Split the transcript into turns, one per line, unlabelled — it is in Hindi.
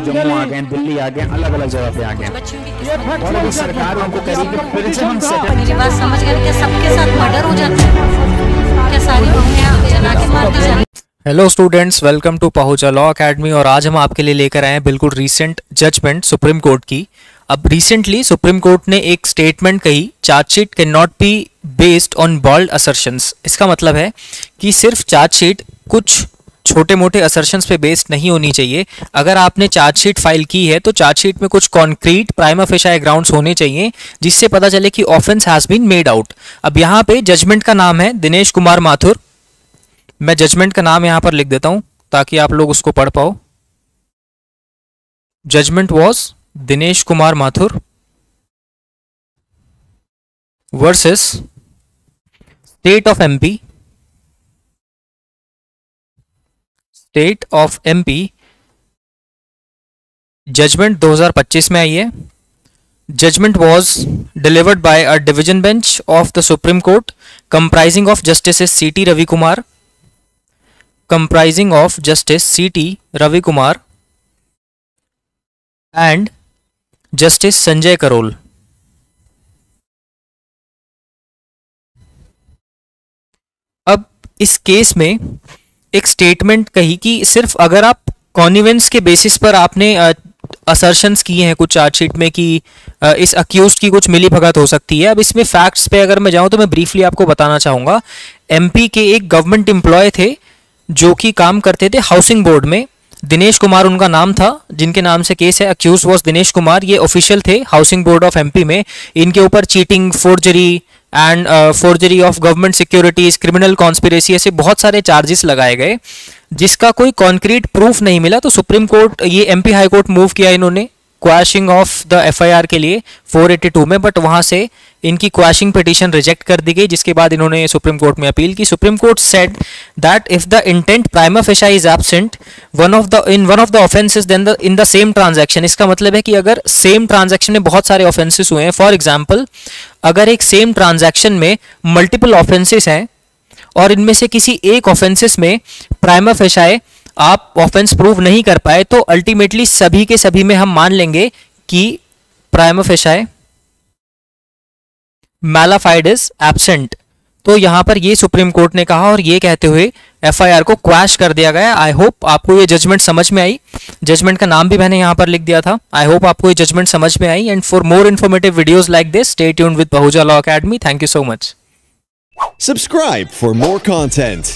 जम्मू आ गए, दिल्ली आ गए, अलग अलग जगह पे आ गए और अभी सरकार उनको कह रही है कि फिर से हम
मेरी बात समझ गए क्या? सबके साथ मर्डर हो जाता है क्या? सारी बहुएं जला के मार दी जाती?
हेलो स्टूडेंट्स, वेलकम टू पहुंचा लॉ अकेडमी। और आज हम आपके लिए लेकर आए हैं बिल्कुल रीसेंट जजमेंट सुप्रीम कोर्ट की। अब रिसेंटली सुप्रीम कोर्ट ने एक स्टेटमेंट कही, chargesheet can not be based on bold assertions. इसका मतलब है कि सिर्फ चार्जशीट कुछ छोटे मोटे असर्शंस पे बेस्ड नहीं होनी चाहिए। अगर आपने चार्जशीट फाइल की है तो चार्जशीट में कुछ कॉन्क्रीट प्राइमा फेशियाई ग्राउंड्स होने चाहिए जिससे पता चले कि offence has been made out. अब यहाँ पे जजमेंट का नाम है दिनेश कुमार माथुर। मैं जजमेंट का नाम यहां पर लिख देता हूं ताकि आप लोग उसको पढ़ पाओ। Judgment was Dinesh Kumar Mathur versus state of MP. State of MP judgment 2025 में आई है। Judgment was delivered by a division bench of the supreme court comprising of justice C T. Ravi Kumar, comprising of Justice C.T. Ravi Kumar and Justice Sanjay Karol। अब इस केस में एक स्टेटमेंट कही कि सिर्फ अगर आप कॉन्निवेंस के बेसिस पर आपने असर्शंस किए हैं कुछ चार्जशीट में कि इस अक्यूज्ड की कुछ मिली भगत हो सकती है। अब इसमें फैक्ट्स पे अगर मैं जाऊं तो मैं ब्रीफली आपको बताना चाहूंगा। एमपी के एक गवर्नमेंट एम्प्लॉय थे जो कि काम करते थे हाउसिंग बोर्ड में। दिनेश कुमार उनका नाम था, जिनके नाम से केस है। Accuse was Dinesh Kumar. ये ऑफिशियल थे हाउसिंग बोर्ड ऑफ एमपी में। इनके ऊपर cheating, forgery and forgery of government securities, criminal conspiracy, ऐसे बहुत सारे चार्जेस लगाए गए जिसका कोई कॉन्क्रीट प्रूफ नहीं मिला। तो सुप्रीम कोर्ट, ये एमपी हाई कोर्ट मूव किया इन्होंने क्वैशिंग ऑफ द एफआईआर के लिए 482 में, बट वहां से इनकी क्वैशिंग पिटीशन रिजेक्ट कर दी गई, जिसके बाद इन्होंने सुप्रीम कोर्ट में अपील की। Supreme court said that if the intent prima facie is absent one of the offences then in the same transaction. इसका मतलब है कि अगर सेम ट्रांजैक्शन में बहुत सारे ऑफेंसेस हुए हैं, फॉर एग्जाम्पल अगर एक सेम ट्रांजैक्शन में मल्टीपल ऑफेंसेस हैं और इनमें से किसी एक ऑफेंसेस में प्राइमा फेशियाई आप ऑफेंस प्रूव नहीं कर पाए, तो अल्टीमेटली सभी के सभी में हम मान लेंगे कि प्राइमा फेशियाई मैलाफाइड इज एब्सेंट। तो यहां पर ये सुप्रीम कोर्ट ने कहा और ये कहते हुए एफआईआर को क्वैश कर दिया गया। आई होप आपको ये जजमेंट समझ में आई। जजमेंट का नाम भी मैंने यहां पर लिख दिया था। आई होप आपको ये जजमेंट समझ में आई। And for more informative videos like this, stay tuned with Pahuncha Law Academy. Thank you so much.
Subscribe for more content.